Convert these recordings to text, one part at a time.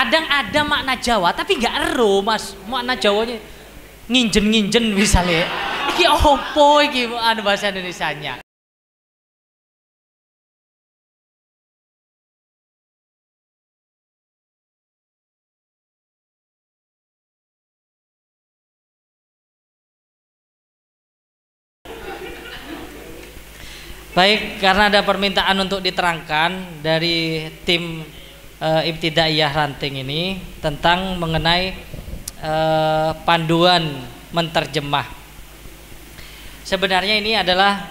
kadang ada makna Jawa tapi nggak ero Mas, makna Jawanya nginjen misalnya. Iki opo iki anu bahasa Indonesianya. Baik, karena ada permintaan untuk diterangkan dari tim Ibtidaiyah Ranting ini tentang mengenai panduan menterjemah. Sebenarnya ini adalah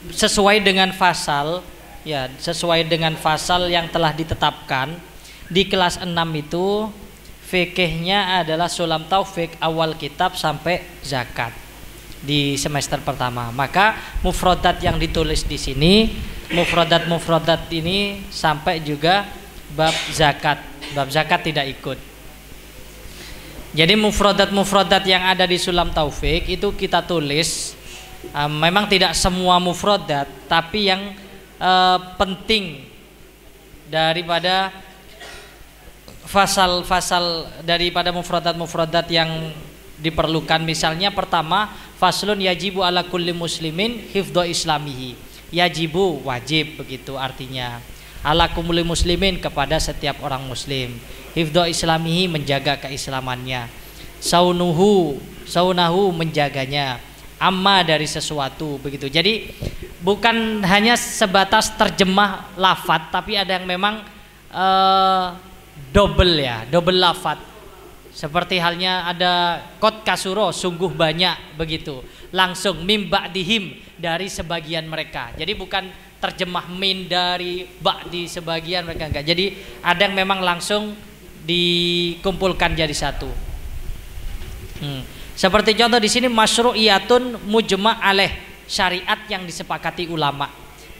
sesuai dengan fasal, ya, sesuai dengan fasal yang telah ditetapkan di kelas 6 itu. Fikihnya adalah sulam taufik awal kitab sampai zakat di semester pertama. Maka mufrodat yang ditulis di sini, mufrodat ini sampai juga bab zakat. Bab zakat tidak ikut. Jadi mufrodat yang ada di sulam taufik itu kita tulis. Memang tidak semua mufrodat, tapi yang penting daripada fasal-fasal daripada mufrodat yang diperlukan. Misalnya pertama, faslun yajibu ala kulli muslimin hifdhu islamihi. Yajibu wajib, begitu artinya. Ala kulli muslimin kepada setiap orang muslim. Hifdhu islamihi menjaga keislamannya. Saunahu menjaganya. Amma dari sesuatu, begitu. Jadi bukan hanya sebatas terjemah lafadz, tapi ada yang memang double lafadz. Seperti halnya ada kot kasuro, sungguh banyak, begitu. Langsung mim ba'dihim, dari sebagian mereka. Jadi bukan terjemah min dari ba'di sebagian mereka, enggak. Jadi ada yang memang langsung dikumpulkan jadi satu. Seperti contoh di sini masyru'iyatun mujma' alaih, syariat yang disepakati ulama.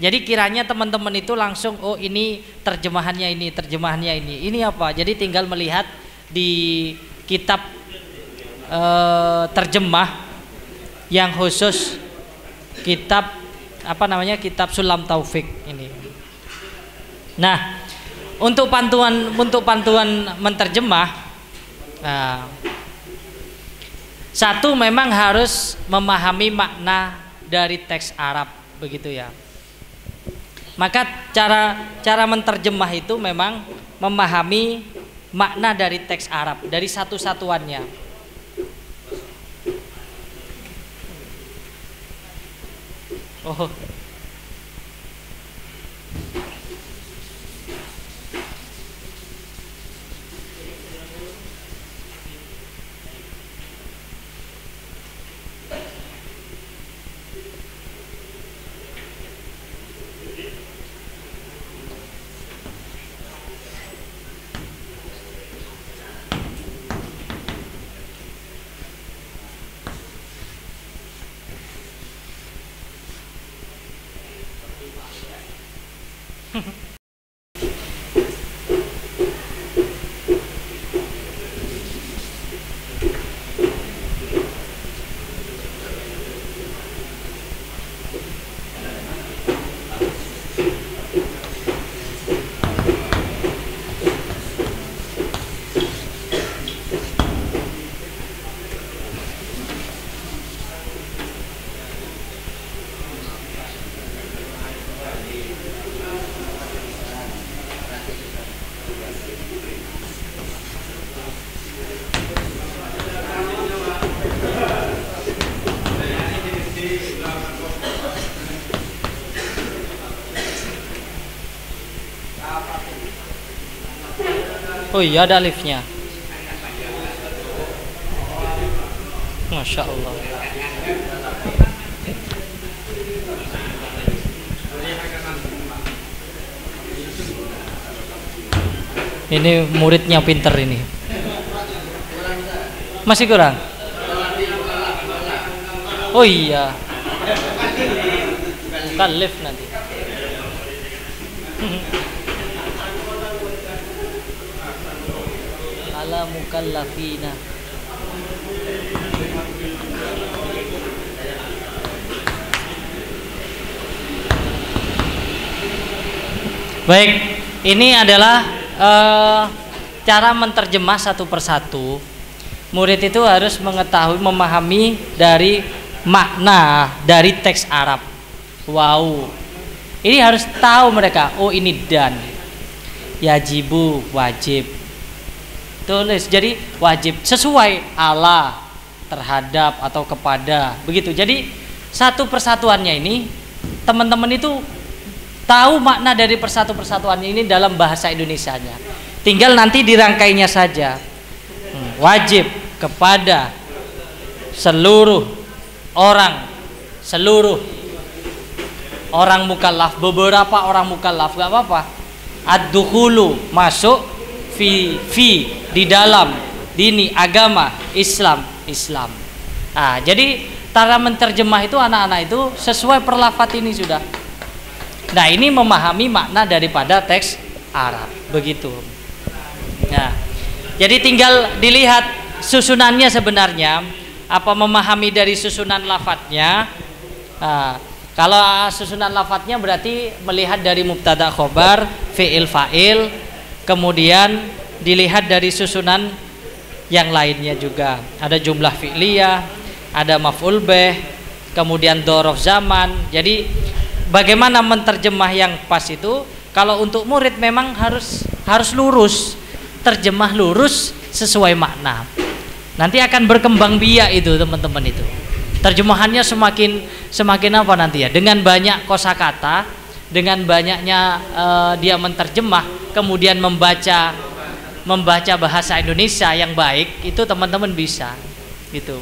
Jadi kiranya teman-teman itu langsung, oh ini terjemahannya ini, terjemahannya ini. Ini apa? Jadi tinggal melihat di kitab terjemah yang khusus, kitab apa namanya, kitab Sulam Taufik ini. Nah, untuk pantuan menterjemah, satu memang harus memahami makna dari teks Arab, begitu ya. Maka cara menterjemah itu memang memahami makna dari teks Arab, dari satu-satuannya. Oh. Oh iya, ada liftnya. Masya Allah. Ini muridnya pinter ini. Masih kurang? Oh iya. Bukan lift nanti. Ala mukallafina. Baik, ini adalah cara menterjemah satu persatu, murid itu harus mengetahui, memahami dari makna dari teks Arab. Wow, ini harus tahu mereka. Oh, ini dan, yajibu wajib, tulis. Jadi wajib sesuai ala, terhadap atau kepada, begitu. Jadi satu persatuannya ini teman-teman itu tahu makna dari persatuannya ini dalam bahasa Indonesianya. Tinggal nanti dirangkainya saja. Wajib kepada seluruh orang mukallaf, beberapa orang mukallaf, gak apa-apa. Ad-dukhulu, masuk, fi di dalam, dini, agama, Islam. Nah, jadi cara menterjemah itu anak-anak itu sesuai perlafat ini sudah. Nah, ini memahami makna daripada teks Arab, begitu. Nah, jadi tinggal dilihat susunannya sebenarnya, apa memahami dari susunan lafadznya. Nah, kalau susunan lafadznya berarti melihat dari mubtada khobar, fi'il fa'il, kemudian dilihat dari susunan yang lainnya juga. Ada jumlah fi'liyah, ada maf'ul bih, kemudian dzaraf zaman. Jadi bagaimana menterjemah yang pas itu? Kalau untuk murid memang harus lurus, terjemah lurus sesuai makna. Nanti akan berkembang biak itu teman-teman itu. Terjemahannya semakin apa nanti ya? Dengan banyak kosakata, dengan banyaknya dia menterjemah, kemudian membaca bahasa Indonesia yang baik, itu teman-teman bisa gitu.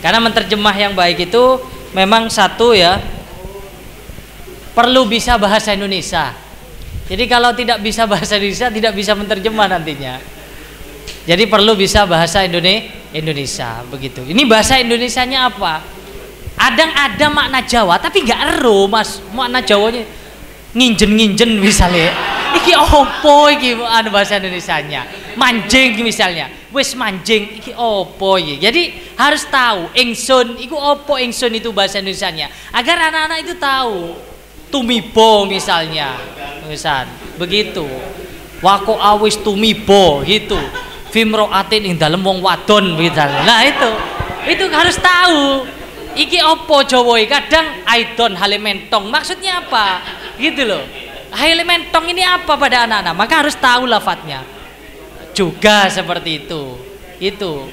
Karena menterjemah yang baik itu memang satu ya, perlu bisa bahasa Indonesia. Jadi kalau tidak bisa bahasa Indonesia tidak bisa menterjemah nantinya. Jadi perlu bisa bahasa Indonesia begitu. Ini bahasa Indonesianya apa? Ada makna Jawa tapi nggak ero mas, makna Jawanya nginjen misalnya. Iki opo iki anu bahasa Indonesianya? Manjing misalnya. Wis manjing iki opo iki? Jadi harus tahu ingsun iku opo, ingsun itu bahasa Indonesianya. Agar anak-anak itu tahu. Tumibo misalnya. Misal begitu. Wako awis tumibo gitu. Fimroatin ing dalem wong wadon misalnya. Nah itu harus tahu. Iki opo Jawa, kadang aidon halementong. Maksudnya apa? Gitu loh. Halementong ini apa pada anak-anak? Maka harus tahu lafadznya. Juga seperti itu. Itu.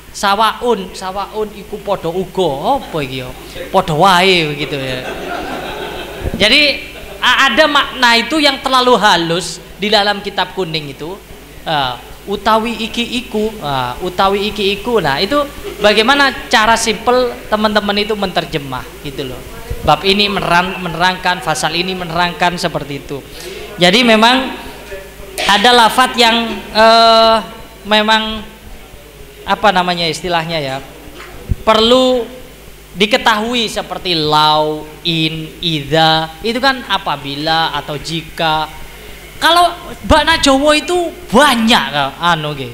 Sawaun iku podo ugo. Apa iki yo? Podo wae begitu ya. Jadi ada makna itu yang terlalu halus di dalam kitab kuning itu. Utawi iki iku. Nah, itu bagaimana cara simpel teman-teman itu menterjemah gitu loh. Bab ini menerangkan, fasal ini menerangkan seperti itu. Jadi memang ada lafadz yang memang apa namanya istilahnya ya, perlu diketahui seperti lau, in, idza, itu kan apabila atau jika. Kalau makna Jawa itu banyak anu nggih.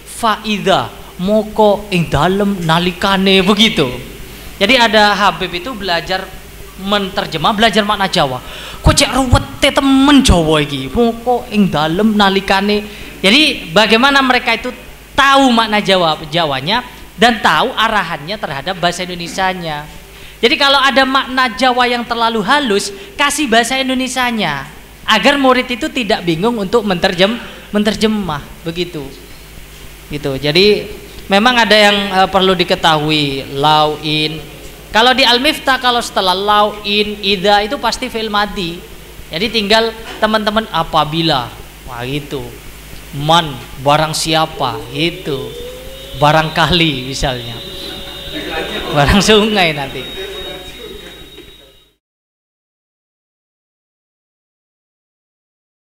Faida moko ing dalem nalikane begitu. Jadi ada Habib itu belajar menterjemah, belajar makna Jawa. Kok cek ruwete temen Jawa iki. Moko ing dalem nalikane. Jadi bagaimana mereka itu tahu makna Jawanya dan tahu arahannya terhadap bahasa Indonesianya. Jadi kalau ada makna Jawa yang terlalu halus, kasih bahasa Indonesianya. Agar murid itu tidak bingung untuk menterjemah begitu. Gitu. Jadi memang ada yang perlu diketahui, lau, in. Kalau di Al-Miftah kalau setelah lau, in, idza itu pasti fi'il madhi. Jadi tinggal teman-teman apabila. Wah itu. Man, barang siapa, itu. Barangkali misalnya. Barang sungai nanti.